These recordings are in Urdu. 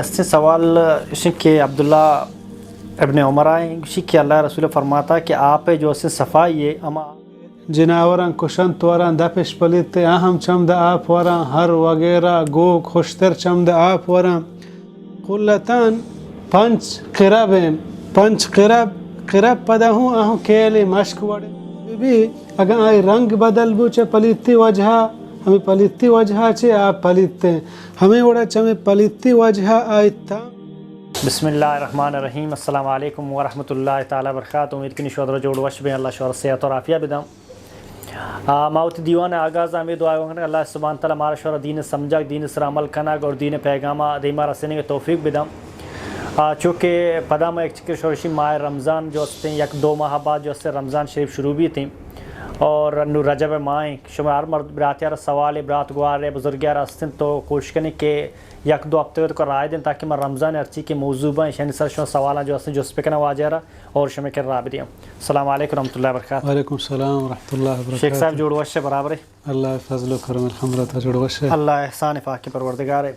سے سوال کہ عبداللہ ابن عمر آئیں کہ اللہ رسول فرماتا کہ آپ جو سے صفائی ہے اما جناوران کشن توران دپش پلیتے اہم چمد آپ وران ہر وغیرہ گو خوشتر چمد آپ وران قلتان پنچ قرب ہیں پنچ قرب پدا ہوں اہم کیلی مشک وڑے بھی اگر آئی رنگ بدل بوچے پلیتی وجہ ہمیں پلیتی وجہ چھے آپ پلیتے ہیں ہمیں وڑا چمیں پلیتی وجہ آئی تا. بسم اللہ الرحمن الرحیم. السلام علیکم ورحمۃ اللہ تعالیٰ وبرکاتہ. امید کنی شودر جوڑ وش بین اللہ شور صحت اور عافیہ بدم. ماوت دیوان آغاز میں دعا کرنا اللہ سبحانہ تعالیٰ ہمارا شور دین سمجھا دین سر عمل کنگ اور دین پیغامہ دیما رسنے کے توفیق بدم. چونکہ پدا میں ایک چکر شورشی ماہ رمضان جو ہیں یک دو ماہ بعد جو سے رمضان شریف شروع بھی تھیں اور نو رجب مائیں شمار مرد براتیار سوال برات گوار بزرگیار استن تو کوشش کریں کہ یک دو ہفتے کو رائے دیں تاکہ میں رمضان ارچی کے موضوع ہیں شہن سر شو سوال جو جو اس پہ کنا واجہ اور شمع کر رابط دیں. السلام علیکم ورحمۃ اللہ وبرکاتہ. وعلیکم السلام ورحمۃ اللہ وبرکاتہ. شیخ صاحب جوڑ وش برابر ہے. اللہ فضل و کرم الحمد جوڑ وش اللہ احسان پاک پروردگار ہے.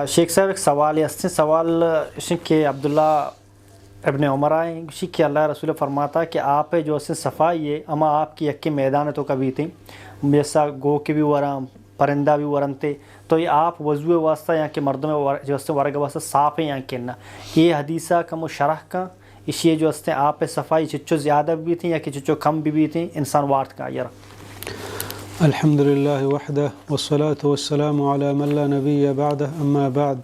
شیخ صاحب ایک سوال ہے سوال کہ عبداللہ ابن عمر آئیں کہ اللہ رسول فرماتا کہ آپ جو سے صفائی ہے اما آپ کی یکی میدان تو کبھی تھیں جیسا گو کے بھی ورم پرندہ بھی ورم تھے تو یہ آپ وضو واسطہ یہاں کے مردوں میں جو اس ورگ واسطہ صاف ہیں یہاں کے نا یہ حدیثہ کم و شرح کا اس لیے جو اس آپ صفائی چچو زیادہ بھی تھیں یا کہ چچو کم بھی تھیں انسان وارت کا یار. الحمد للہ وحدہ والصلاة والسلام علی من لا نبی بعدہ اما بعد.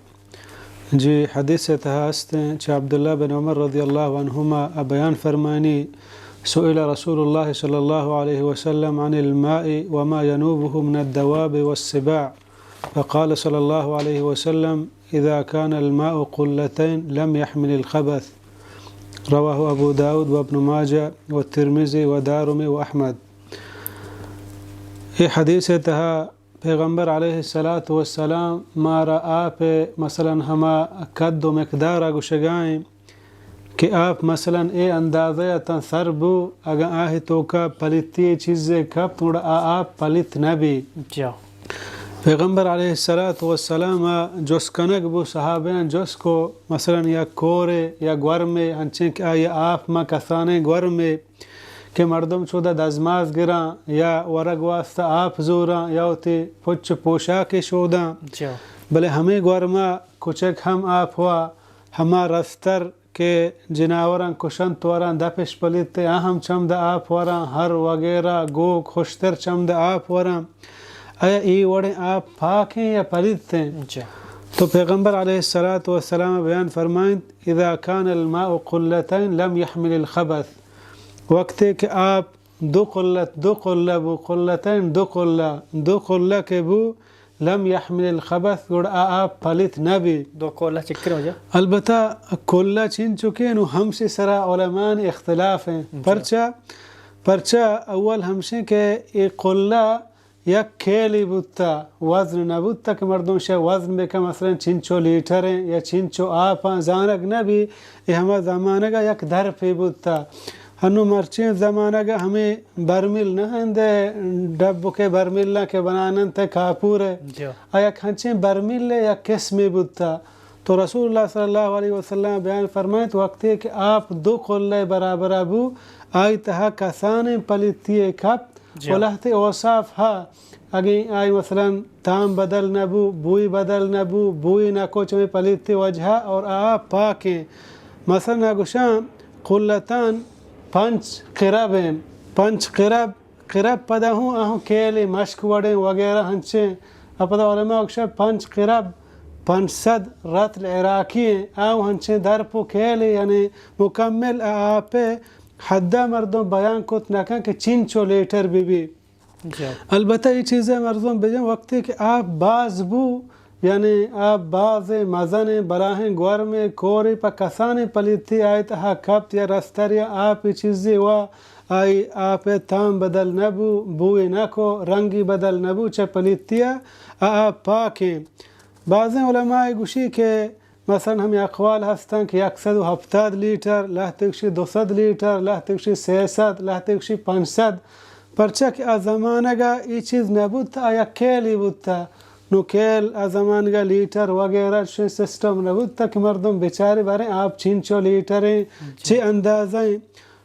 جی حدیث تہاستیں چھ عبداللہ بن عمر رضی اللہ عنہما بیان فرمانی سئل رسول اللہ صلی اللہ علیہ وسلم عن الماء وما ينوبه من الدواب والسباع فقال صلى الله عليه وسلم إذا كان الماء قلتين لم يحمل الخبث. رواه أبو داود وابن ماجه والترمذي ودارمي وأحمد. یہ حدیث تہا پیغمبر علیہ السلام مارا آپ مثلا ہما قد و مقدار گشگائیں کہ آپ مثلا اے اندازہ تن سر بو اگر آہ تو کا پلیتی چیزیں کب توڑا آپ پلیت نبی. پیغمبر علیہ السلام جس کنگ بو صحابیان جس کو مثلا یا کورے یا گورمے ہنچیں کہ آیا آپ ما کسانے گورمے کہ مردم چودہ دزماز گران یا ورگ واسطہ آپ زوراں یا ہوتی پچ پوشاک شوداں بلے ہمیں گورما کچک ہم آپ ہوا ہما رستر کے جناوران کشن توران دپش پلیتے اہم چمد آپ وران ہر وغیرہ گو خوشتر چمد آپ وران آیا ای وڑیں آپ پاک ہیں یا پلیت ہیں. تو پیغمبر علیہ السلام بیان فرمائیں اذا کان الماء قلتین لم يحمل الخبث وقت ہے کہ آپ دو قلہ بو قلتین دو قلہ کے بو لم يحمل الخبث گوڑا آپ پلیت نبی. دو قلہ چکر ہو جا البتہ قلہ چین چکے ہیں ہم سے سرا علمان اختلاف ہیں پرچہ اول ہم سے کہ ایک قلہ یک کھیلی بودتا وزن نبودتا کہ مردوں سے وزن بے کہ مثلا چنچو لیٹر ہیں یا چنچو آپاں زانگ نبی یہ ہما زمانہ کا یک در پی بودتا. ہنو مرچیں زمانہ کا ہمیں برمیل نہ ہندے ڈبو کے برمیل نہ کے بنانن تے کھاپور ہے آیا کھنچیں برمیل لے یا قسمی بودتا. تو رسول اللہ صلی اللہ علیہ وسلم بیان فرمائے تو وقت ہے کہ آپ دو قلہ برابر ابو آئی تہا کسانے پلیتی کپ ولہت اوصاف ہا اگیں آئی مثلا تام بدل نبو بوئی بدل نبو بوئی نہ کچھ میں پلیتی وجہ اور آپ پاکیں مثلا گشان قلتان پنچ قرب ہیں پنچ قرب پدا ہوں اہم کیلی مشک وڑیں وغیرہ ہنچیں اپدا علماء اکشا پنچ قرب 500 رتل عراقی ہیں آو ہنچیں درپو کیلی یعنی مکمل آپ حدہ مردوں بیان کت نکن کہ چنچو لیٹر بھی. البتہ یہ چیزیں مردوں بجن وقت ہے کہ آپ باز بو یعنی آپ باز مزن براہیں گور میں کوری پا کسانے پلیتی آئی تہا کپت یا رستر یا آپ یہ چیزیں ہوا آئی آپ تام بدل نبو بوئی نکو رنگی بدل نبو چا پلیتی آپ پاکیں. بعض علماء گوشی کہ مثلا ہمیں اقوال ہستن کہ 170 لیٹر لہتکشی 200 لیٹر لہتکشی 600 لہتکشی 500 پرچہ کہ زمانہ کا یہ چیز نبود تھا یا کیلی بود تھا نو کیل زمان کا لیٹر وغیرہ سسٹم نبود تک مردم بیچارے بارے آپ چینچو لیٹریں چھ اندازیں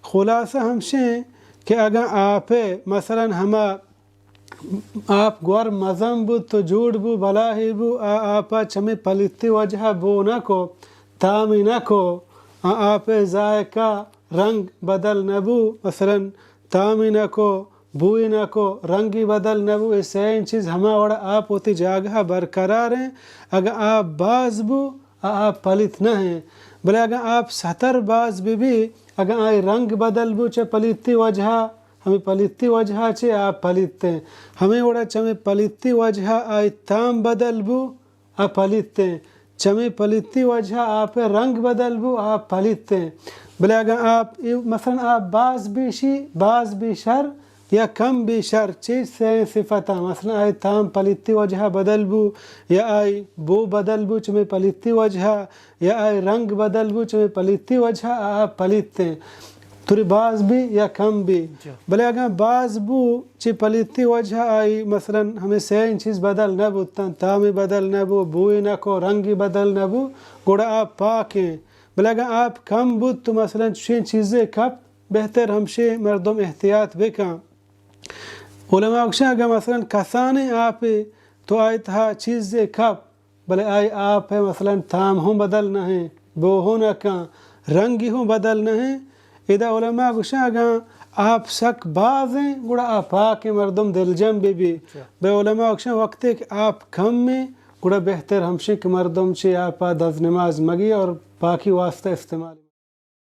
خلاصہ ہمشیں کہ اگر آپ مثلا ہما آپ گور مزم بود تو جوڑ بو بلاہی بو آپا چمے پلیتی وجہ بو نہ کو تامی نہ کو آپ ذائقہ رنگ بدل نبو مثلا تامی نہ کو بوئی نہ کو رنگی بدل نبو اس سین چیز ہما وڑا آپ ہوتی جاگہ برقرار ہیں اگر آپ باز بو آپ پلیت نہ ہیں بلے اگر آپ ستر باز بھی اگر آئی رنگ بدل بو چے پلیتی وجہ ہمیں پلیتی وجہ چے آپ پلیتے ہیں ہمیں وڑا چمیں پلیتی وجہ آئی تام بدل بو آپ پلیتے ہیں چمیں پلیتی وجہ آپ رنگ بدل بو آپ پلیتے ہیں بلے اگر آپ مثلا آپ باز بھی شر یا کم بھی شر چیز سے صفتہ مثلا آئی تام پلیتی وجہ بدل بو یا آئی بو بدل بو چمیں پلیتی وجہ یا آئی رنگ بدل بو چمیں پلیتی وجہ آپ پلیتے ہیں توری باز بھی یا کم بھی بلے اگر باز بو چی پلیتی وجہ آئی مثلا ہمیں سین چیز بدل نہ بو تامی بدل نہ بو بوئی نہ کو رنگی بدل نہ بو گوڑا آپ پاک ہیں بلے اگر آپ کم بود تو مثلا چین چیزیں کب بہتر ہمشے مردم احتیاط بکن علماء اکشن اگر مثلا کسانے آپ تو آئی تہا چیزیں کب بلے آئی آپ ہے مثلا تام ہوں بدل نہ ہیں بو ہوں نہ کن رنگی ہوں بدل نہ ہیں ادا علماء اکشن اگر آپ سک باز ہیں گوڑا آپ پاک مردم دل جم بھی بے علماء اکشن وقت ہے کہ آپ کم میں گوڑا بہتر ہمشے کہ مردم چے آپ دز نماز مگی اور پاکی واسطہ استعمال